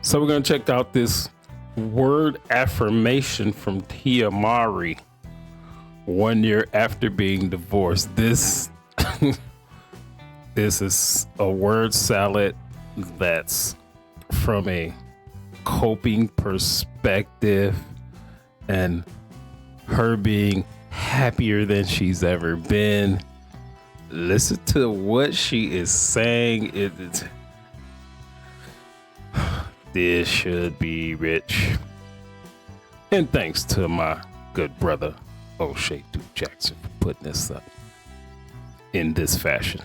So we're going to check out this word affirmation from Tia Mowry 1 year after being divorced. This is a word salad that's from a coping perspective and her being happier than she's ever been. Listen to what she is saying. This should be rich. And thanks to my good brother, O'Shea Duke Jackson, for putting this up in this fashion.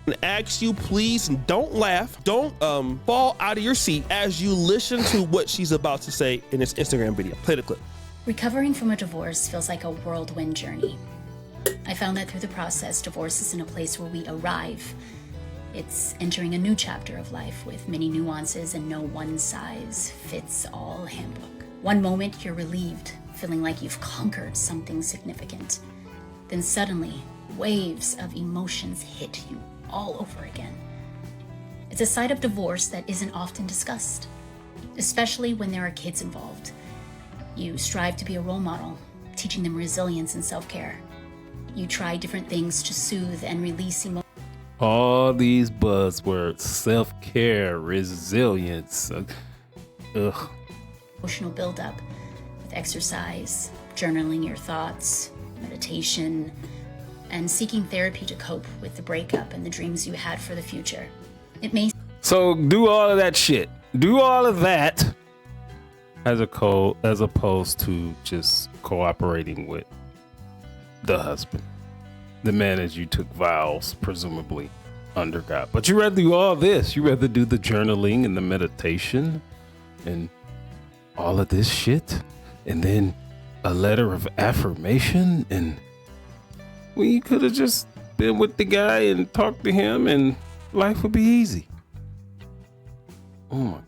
And ask you, please don't laugh. Don't fall out of your seat as you listen to what she's about to say in this Instagram video. Play the clip. Recovering from a divorce feels like a whirlwind journey. I found that through the process, divorce isn't a place where we arrive. It's entering a new chapter of life with many nuances and no one-size-fits-all handbook. One moment you're relieved, feeling like you've conquered something significant. Then suddenly, waves of emotions hit you all over again. It's a side of divorce that isn't often discussed, especially when there are kids involved. You strive to be a role model, teaching them resilience and self-care. You try different things to soothe and release emotions. All these buzzwords, self-care, resilience. Emotional buildup with exercise, journaling your thoughts, meditation, and seeking therapy to cope with the breakup and the dreams you had for the future. It may. So do all of that shit. Do all of that as opposed to just cooperating with the husband, the man as you took vows, presumably under God. But you rather do all this. You rather do the journaling and the meditation and all of this shit, and then a letter of affirmation. And we could have just been with the guy and talked to him, and life would be easy. Oh my.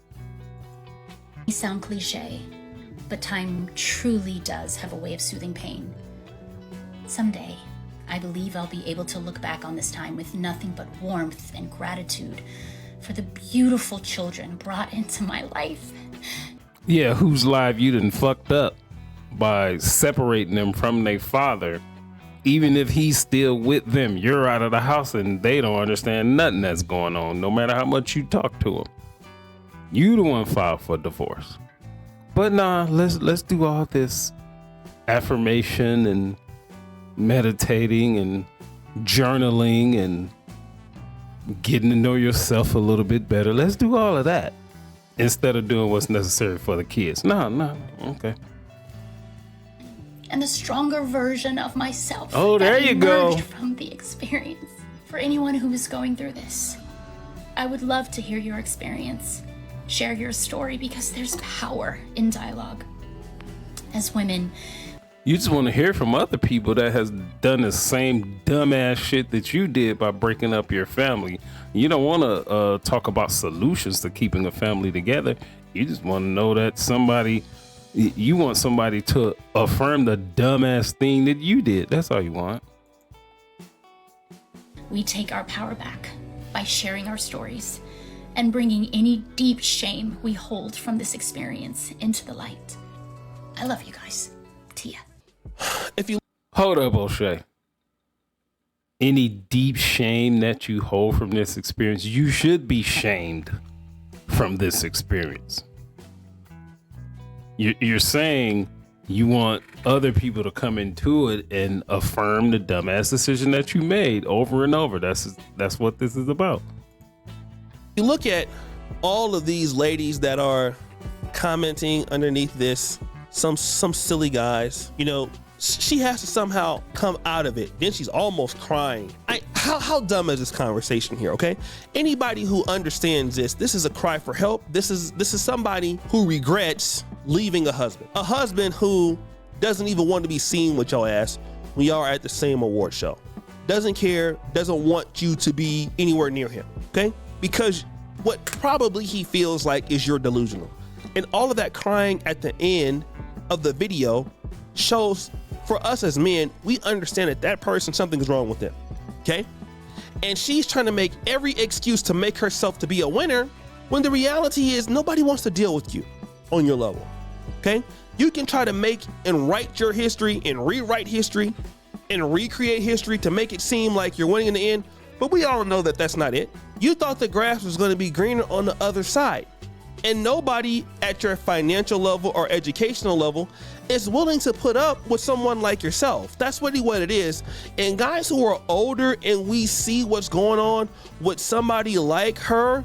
Sound cliche, but time truly does have a way of soothing pain. Someday, I believe I'll be able to look back on this time with nothing but warmth and gratitude for the beautiful children brought into my life. Yeah, whose life you done fucked up by separating them from their father. Even if he's still with them, you're out of the house and they don't understand nothing that's going on, no matter how much you talk to them. You the one filed for divorce. But nah, let's do all this affirmation and meditating and journaling and getting to know yourself a little bit better. Let's do all of that instead of doing what's necessary for the kids. No, okay. And the stronger version of myself. Oh, there you go. From the experience. For anyone who is going through this, I would love to hear your experience. Share your story, because there's power in dialogue. As women, you just want to hear from other people that has done the same dumbass shit that you did by breaking up your family. You don't want to talk about solutions to keeping a family together. You just want to know that you want somebody to affirm the dumbass thing that you did. That's all you want. We take our power back by sharing our stories and bringing any deep shame we hold from this experience into the light. I love you guys. Tia. Hold up, O'Shea. Any deep shame that you hold from this experience, you should be shamed from this experience. You're saying you want other people to come into it and affirm the dumbass decision that you made over and over. That's what this is about. You look at all of these ladies that are commenting underneath this, some silly guys, she has to somehow come out of it. Then she's almost crying. How dumb is this conversation here? Okay, anybody who understands this is a cry for help. This is somebody who regrets leaving a husband who doesn't even want to be seen with your ass when y'all are at the same award show. Doesn't care, doesn't want you to be anywhere near him. Okay, because what probably he feels like is you're delusional. And all of that crying at the end of the video shows, for us as men, we understand that person, something's wrong with them. Okay? And she's trying to make every excuse to make herself to be a winner When the reality is nobody wants to deal with you on your level, okay? You can try to make and write your history and rewrite history and recreate history to make it seem like you're winning in the end, but we all know that that's not it. You thought the grass was going to be greener on the other side. And nobody at your financial level or educational level is willing to put up with someone like yourself. That's really what it is. And guys who are older and we see what's going on with somebody like her,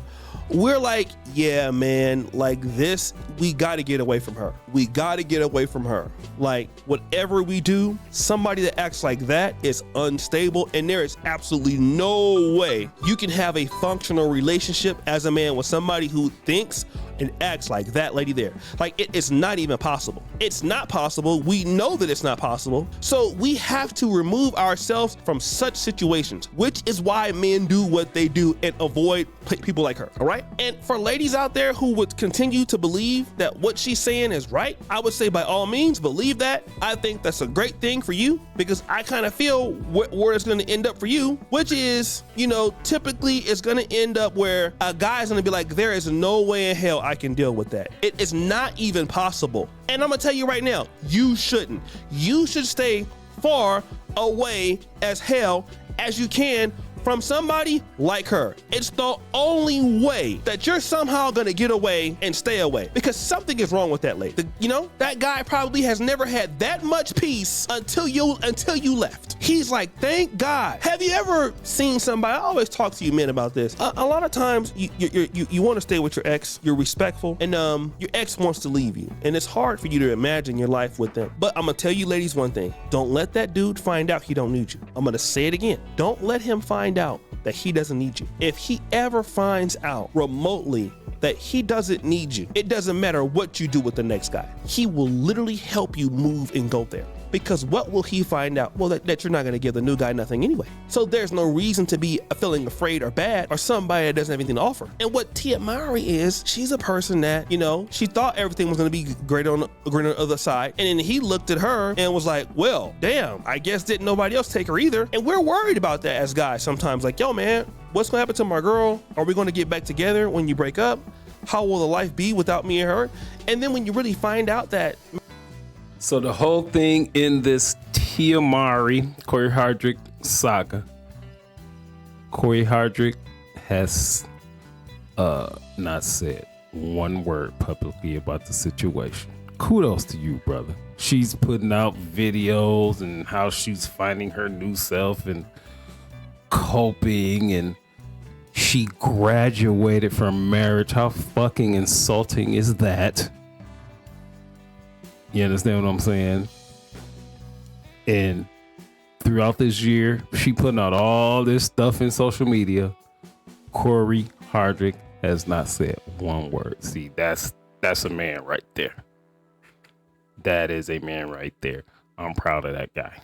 we're like, yeah, man, like this, we got to get away from her. We got to get away from her. Like whatever we do, somebody that acts like that is unstable, and there is absolutely no way you can have a functional relationship as a man with somebody who thinks and acts like that lady there. Like it is not even possible. It's not possible. We know that it's not possible. So we have to remove ourselves from such situations, which is why men do what they do and avoid people like her. All right. And for ladies out there who would continue to believe that what she's saying is right, I would say by all means, believe that. I think that's a great thing for you, because I kind of feel where it's going to end up for you, which is, you know, typically it's going to end up where a guy's going to be like, there is no way in hell I can deal with that. It is not even possible. And I'm gonna tell you right now, you shouldn't. You should stay far away as hell as you can from somebody like her. It's the only way that you're somehow gonna get away and stay away, because something is wrong with that lady. You know, that guy probably has never had that much peace until you left. He's like, thank God. Have you ever seen somebody? I always talk to you men about this. A lot of times you want to stay with your ex. You're respectful, and your ex wants to leave you, and it's hard for you to imagine your life with them. But I'm gonna tell you ladies one thing: don't let that dude find out he don't need you. I'm gonna say it again. Don't let him find out that he doesn't need you. If he ever finds out remotely that he doesn't need you, it doesn't matter what you do with the next guy. He will literally help you move and go there. Because what will he find out? Well, that you're not going to give the new guy nothing anyway. So there's no reason to be feeling afraid or bad or somebody that doesn't have anything to offer. And what Tia Mowry is, she's a person that, you know, she thought everything was going to be great on the other side. And then he looked at her and was like, well, damn, I guess didn't nobody else take her either. And we're worried about that as guys sometimes. Like, yo, man, what's going to happen to my girl? Are we going to get back together when you break up? How will the life be without me and her? And then when you really find out that... So the whole thing in this Tia Mowry, Corey Hardrick saga, Corey Hardrick has not said one word publicly about the situation. Kudos to you, brother. She's putting out videos and how she's finding her new self and coping, and she graduated from marriage. How fucking insulting is that? You understand what I'm saying? And throughout this year, she putting out all this stuff in social media. Corey Hardrick has not said one word. See, that's a man right there. That is a man right there. I'm proud of that guy.